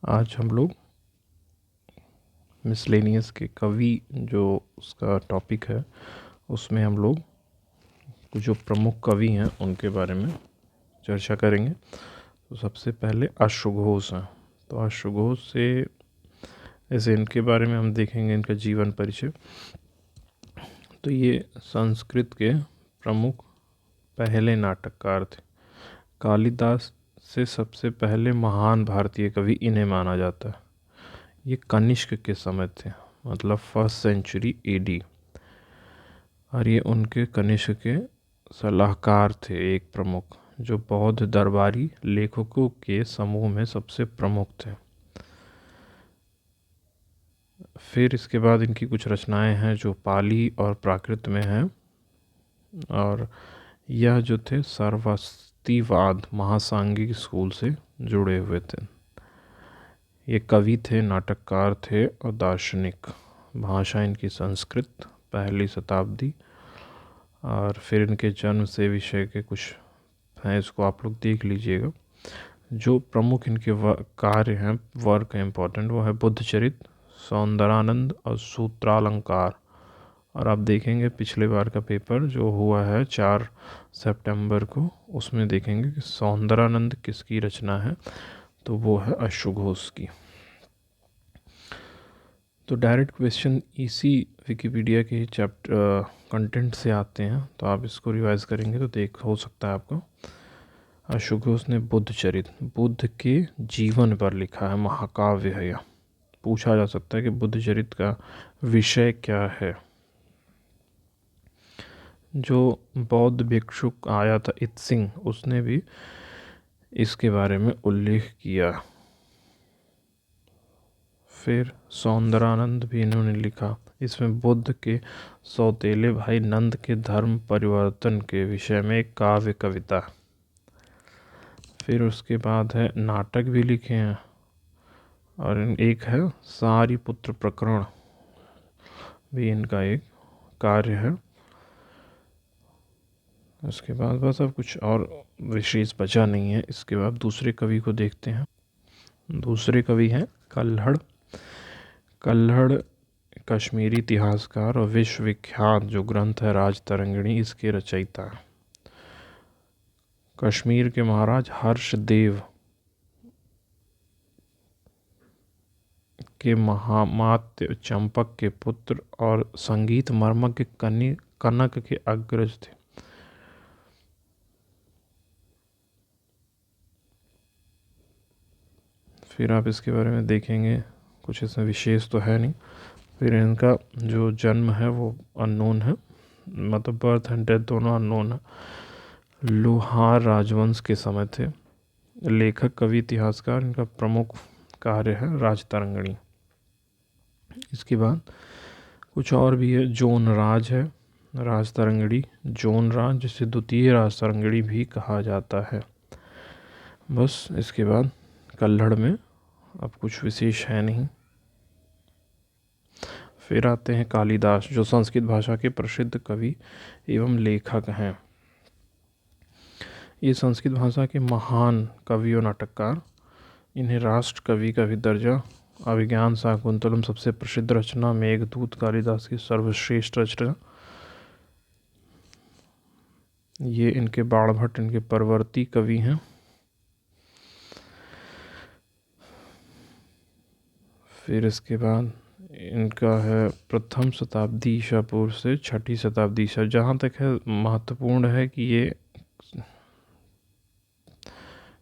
आज हम लोग मिसलेनियस के कवि जो उसका टॉपिक है उसमें हम लोग कुछ जो प्रमुख कवि हैं उनके बारे में चर्चा करेंगे। तो सबसे पहले अश्वघोष हैं। तो अश्वघोष से ऐसे इनके बारे में हम देखेंगे, इनका जीवन परिचय। तो ये संस्कृत के प्रमुख पहले नाटककार थे। कालिदास से सबसे पहले महान भारतीय कवि इन्हें माना जाता है। ये कनिष्क के समय थे, मतलब फर्स्ट सेंचुरी एडी, और ये उनके कनिष्क के सलाहकार थे, एक प्रमुख, जो बौद्ध दरबारी लेखकों के समूह में सबसे प्रमुख थे। फिर इसके बाद इनकी कुछ रचनाएं हैं जो पाली और प्राकृत में हैं, और यह जो थे सर्वस्तिवाद महासांगिक स्कूल से जुड़े हुए थे। ये कवि थे, नाटककार थे और दार्शनिक। भाषा इनकी संस्कृत, पहली शताब्दी। और फिर इनके जन्म से विषय के कुछ हैं, इसको आप लोग देख लीजिएगा। जो प्रमुख इनके कार्य हैं, वर्क है इम्पोर्टेंट, वो है बुद्धचरित, सौंदरानंद और सूत्रालंकार। और आप देखेंगे पिछले बार का पेपर जो हुआ है 4 सितंबर को, उसमें देखेंगे कि सौंदरानंद किसकी रचना है, तो वो है अश्वघोष की। तो डायरेक्ट क्वेश्चन इसी विकिपीडिया के चैप्टर कंटेंट से आते हैं, तो आप इसको रिवाइज करेंगे तो देख हो सकता है आपको। अश्वघोष ने बुद्धचरित, बुद्ध के जीवन पर लिखा है, महाकाव्य है यह। पूछा जा सकता है कि बुद्धचरित का विषय क्या है। जो बौद्ध भिक्षुक आया था इत्सिंग, उसने भी इसके बारे में उल्लेख किया। फिर सौंदरानंद भी इन्होंने लिखा। इसमें बुद्ध के सौतेले भाई नंद के धर्म परिवर्तन के विषय में एक काव्य कविता। फिर उसके बाद है नाटक भी लिखे हैं, और एक है सारिपुत्र प्रकरण भी इनका एक कार्य है। उसके बाद बस अब कुछ और विशेष बचा नहीं है। इसके बाद दूसरे कवि को देखते हैं। दूसरे कवि हैं कल्हड़। कल्हड़ कश्मीरी इतिहासकार और विश्वविख्यात जो ग्रंथ है राजतरंगिणी, इसके रचयिता हैं। कश्मीर के महाराज हर्षदेव के महामात्य चंपक के पुत्र और संगीत मर्मज्ञ कनक के अग्रज थे। फिर आप इसके बारे में देखेंगे, कुछ इसमें विशेष तो है नहीं। फिर इनका जो जन्म है वो अननोन है, मतलब बर्थ एंड डेथ दोनों अननोन है। लोहार राजवंश के समय थे। लेखक कवि इतिहासकार, इनका प्रमुख कार्य है राजतरंगिणी। इसके बाद कुछ और भी है। जोन राज है राजतरंगिणी, जोन राज, जिसे द्वितीय राजतरंगिणी भी कहा जाता है। बस इसके बाद कल्हड़ में अब कुछ विशेष है नहीं। फिर आते हैं कालिदास, जो संस्कृत भाषा के प्रसिद्ध कवि एवं लेखक हैं। ये संस्कृत भाषा के महान कवि और नाटककार। इन्हें राष्ट्र कवि का भी दर्जा। अभिज्ञान शाकुंतलम सबसे प्रसिद्ध रचना, मेघदूत कालिदास की सर्वश्रेष्ठ रचना। ये इनके बाणभट्ट इनके परवर्ती कवि हैं। फिर इसके बाद इनका है प्रथम शताब्दी ईसा पूर्व से छठी शताब्दी ईसा। जहाँ तक है महत्वपूर्ण है कि ये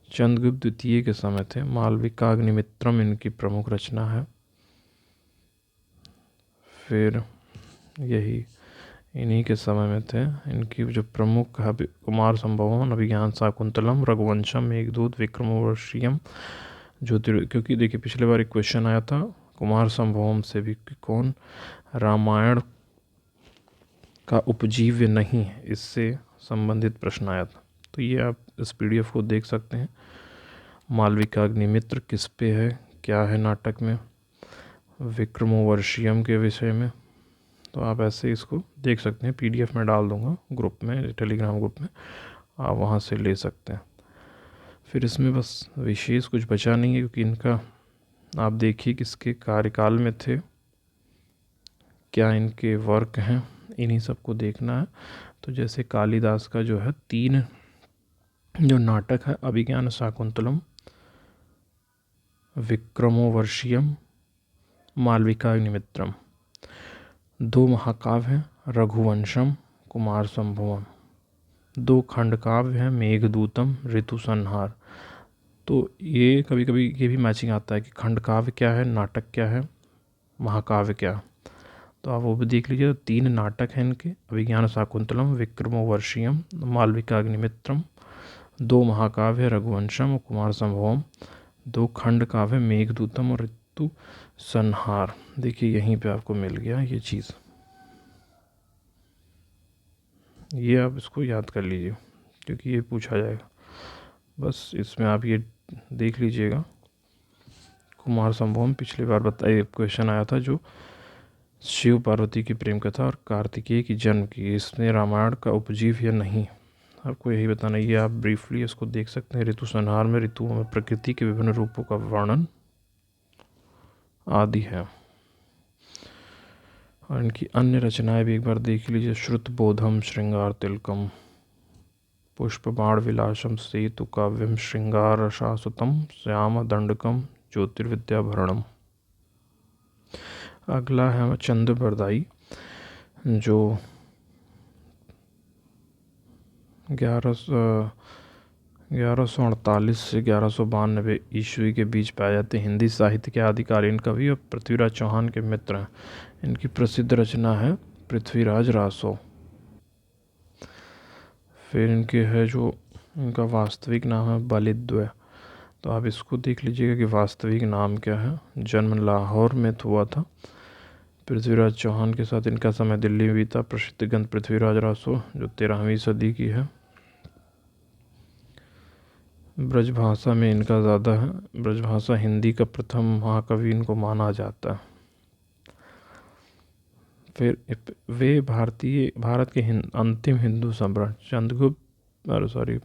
चंद्रगुप्त द्वितीय के समय थे। मालविकाग्निमित्रम इनकी प्रमुख रचना है। फिर यही इन्हीं के समय में थे। इनकी जो प्रमुख है कुमार संभवम, अभिज्ञान शाकुंतलम, रघुवंशम, मेघदूत, विक्रमोर्वशीयम, क्योंकि देखिए पिछले बार एक क्वेश्चन आया था कुमार संभवम से भी कि कौन रामायण का उपजीव्य नहीं है, इससे संबंधित प्रश्न आया था। तो ये आप इस पीडीएफ को देख सकते हैं। मालविकाग्निमित्र किस पे है, क्या है नाटक में, विक्रमोर्वशीयम के विषय में। तो आप ऐसे इसको देख सकते हैं। पीडीएफ में डाल दूंगा ग्रुप में, टेलीग्राम ग्रुप में, आप वहाँ से ले सकते हैं। फिर इसमें बस विशेष कुछ बचा नहीं है, क्योंकि इनका आप देखिए किसके कार्यकाल में थे, क्या इनके वर्क हैं, इन्हीं सबको देखना है। तो जैसे कालिदास का जो है 3 जो नाटक है, अभिज्ञान शाकुंतलम, विक्रमोर्वशीयम, मालविकाग्निमित्रम। 2 महाकाव्य हैं, रघुवंशम, कुमार संभवम। 2 खंड काव्य हैं, मेघदूतम, ऋतु संहार। तो ये कभी कभी ये भी मैचिंग आता है कि खंड काव्य क्या है, नाटक क्या है, महाकाव्य क्या। तो आप वो भी देख लीजिए। तो 3 नाटक हैं इनके, अभिज्ञान शाकुंतलम, विक्रमोर्वशीयम, मालविकाग्निमित्रम। 2 महाकाव्य, रघुवंशम और कुमार संभवम। 2 खंड काव्य, मेघदूतम और ऋतु संहार। देखिए यहीं पे आपको मिल गया ये चीज़, ये आप इसको याद कर लीजिए क्योंकि ये पूछा जाएगा। बस इसमें आप ये देख लीजिएगा। कुमार संभवम पिछली बार बताइए क्वेश्चन आया था, जो शिव पार्वती की प्रेम कथा और कार्तिकेय की जन्म की, इसमें रामायण का उपजीव या नहीं, आपको यही बताना। ये आप ब्रीफली इसको देख सकते हैं। ऋतु संहार में ऋतुओं में प्रकृति के विभिन्न रूपों का वर्णन आदि है। और इनकी अन्य रचनाएं भी एक बार देख लीजिए। श्रुतबोधम, श्रृंगार तिलकम, पुष्पबाण विलासम, सेतु काव्यम, श्रृंगार रसासुतम, श्याम दंडकम, ज्योतिर्विद्याभरणम। अगला है चंद्र बरदाई, जो 1148 से 1192 ईस्वी के बीच पाए जाते हिंदी साहित्य के आदिकालीन कवि और पृथ्वीराज चौहान के मित्र हैं। इनकी प्रसिद्ध रचना है पृथ्वीराज रासो। फिर इनके है जो इनका वास्तविक नाम है बलिद्वय। तो आप इसको देख लीजिएगा कि वास्तविक नाम क्या है। जन्म लाहौर में हुआ था। पृथ्वीराज चौहान के साथ इनका समय दिल्ली में बीता। प्रसिद्ध ग्रंथ पृथ्वीराज रासो जो 13वीं सदी की है। ब्रजभाषा में इनका ज़्यादा है। ब्रजभाषा हिंदी का प्रथम महाकवि इनको माना जाता है। फिर वे भारत के अंतिम हिंदू सम्राट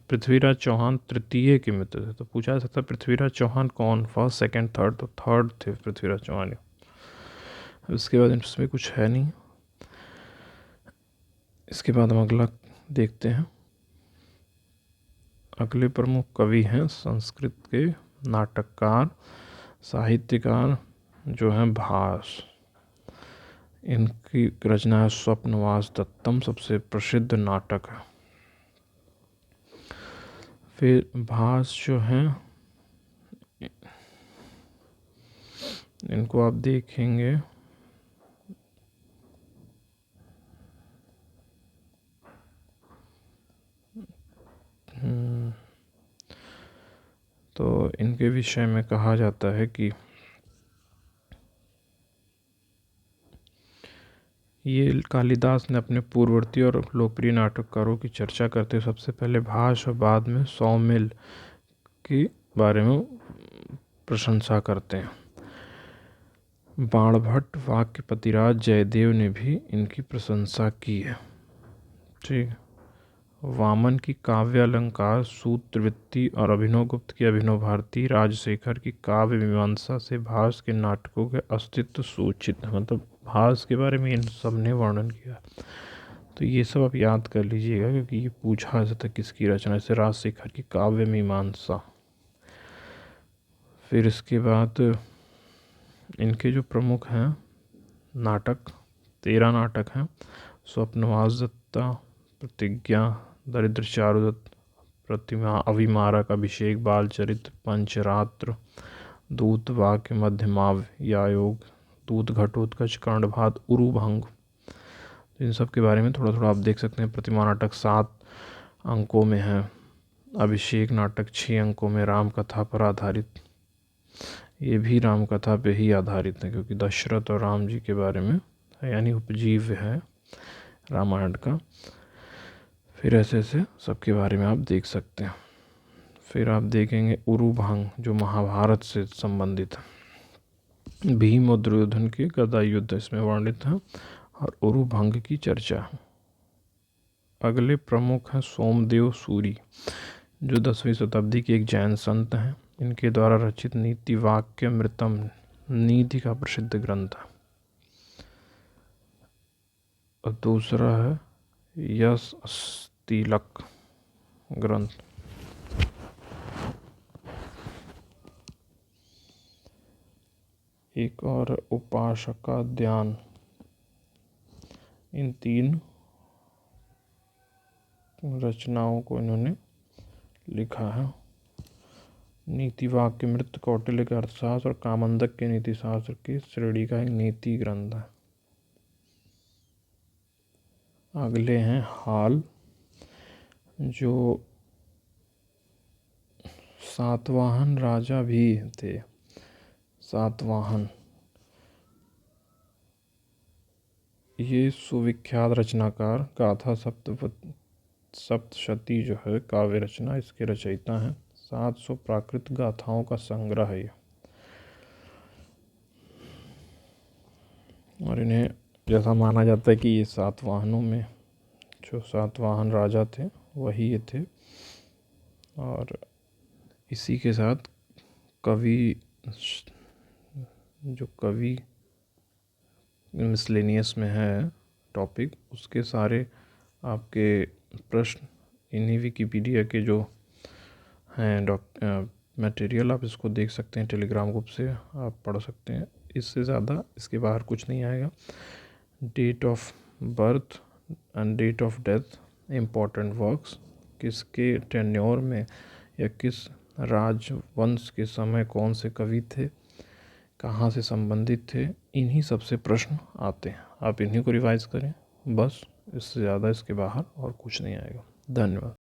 पृथ्वीराज चौहान तृतीय के मित्र थे। तो पूछा जा सकता है पृथ्वीराज चौहान कौन, फर्स्ट, सेकंड, थर्ड। तो थर्ड थे पृथ्वीराज चौहान। उसके बाद इसमें कुछ है नहीं। इसके बाद हम अगला देखते हैं। अगले प्रमुख कवि हैं संस्कृत के नाटककार, साहित्यकार जो हैं भास। इनकी रचना है स्वप्नवास दत्तम, सबसे प्रसिद्ध नाटक है। फिर भास जो हैं इनको आप देखेंगे तो इनके विषय में कहा जाता है कि ये कालिदास ने अपने पूर्ववर्ती और लोकप्रिय नाटककारों की चर्चा करते हुए सबसे पहले भास और बाद में सौमिल के बारे में प्रशंसा करते हैं। बाणभट्ट, वाक्यपतिराज, जयदेव ने भी इनकी प्रशंसा की है। ठीक। वामन की काव्य अलंकार, सूत्रवृत्ति और अभिनव गुप्त की अभिनव भारती, राजशेखर की काव्य मीमांसा से भास के नाटकों के अस्तित्व सूचित है। मतलब भास के बारे में इन सब ने वर्णन किया। तो ये सब आप याद कर लीजिएगा क्योंकि ये पूछा जा सकता है किसकी रचना से। राजशेखर की काव्य मीमांसा। फिर इसके बाद इनके जो प्रमुख हैं नाटक, 13 नाटक हैं। स्वप्नवास दत्ता, प्रतिज्ञा, दरिद्र चारुदत्त, प्रतिमा, अभिमारक, अभिषेक, बालचरित्र, पंचरात्र, दूत वाक्य, मध्यमाव, यायोग, दूत, घटोत्कच, कर्णभात, उरुभंग। इन सब के बारे में थोड़ा थोड़ा आप देख सकते हैं। प्रतिमा नाटक 7 अंकों में है। अभिषेक नाटक 6 अंकों में, राम कथा पर आधारित। ये भी राम कथा पे ही आधारित है क्योंकि दशरथ और राम जी के बारे में यानी उपजीव है रामायण का। फिर ऐसे ऐसे सबके बारे में आप देख सकते हैं। फिर आप देखेंगे उरुभंग जो महाभारत से संबंधित है। भीम और दुर्योधन के गदा युद्ध इसमें वर्णित है और उरुभंग की चर्चा है। अगले प्रमुख हैं सोमदेव सूरी जो 10वीं शताब्दी के एक जैन संत हैं। इनके द्वारा रचित नीति वाक्य मृतम नीति का प्रसिद्ध ग्रंथ है। और दूसरा है यश अस्तिलक ग्रंथ। एक और उपासका ध्यान। इन 3 रचनाओं को इन्होंने लिखा है। नीति वाक्य मृत कौटिल्य के अर्थशास्त्र और कामंदक के नीति शास्त्र की श्रेणी का एक नीति ग्रंथ है। अगले हैं हाल, जो सातवाहन राजा भी थे। सातवाहन ये सुविख्यात रचनाकार, गाथा सप्तशती जो है काव्य रचना, इसके रचयिता हैं। 700 प्राकृत गाथाओं का संग्रह है ये। और इन्हें जैसा माना जाता है कि ये सातवाहनों में जो सातवाहन राजा थे वही ये थे। और इसी के साथ कवि, जो कवि मिसलेनियस में है टॉपिक, उसके सारे आपके प्रश्न इन्हीं विकिपीडिया के जो हैं मटेरियल, आप इसको देख सकते हैं। टेलीग्राम ग्रुप से आप पढ़ सकते हैं। इससे ज़्यादा इसके बाहर कुछ नहीं आएगा। Date of birth and date of death, important works, किसके टेन्योर में या किस राजवंश के समय कौन से कवि थे, कहाँ से संबंधित थे, इन्हीं सब से प्रश्न आते हैं। आप इन्हीं को रिवाइज करें, बस। इससे ज़्यादा इसके बाहर और कुछ नहीं आएगा। धन्यवाद।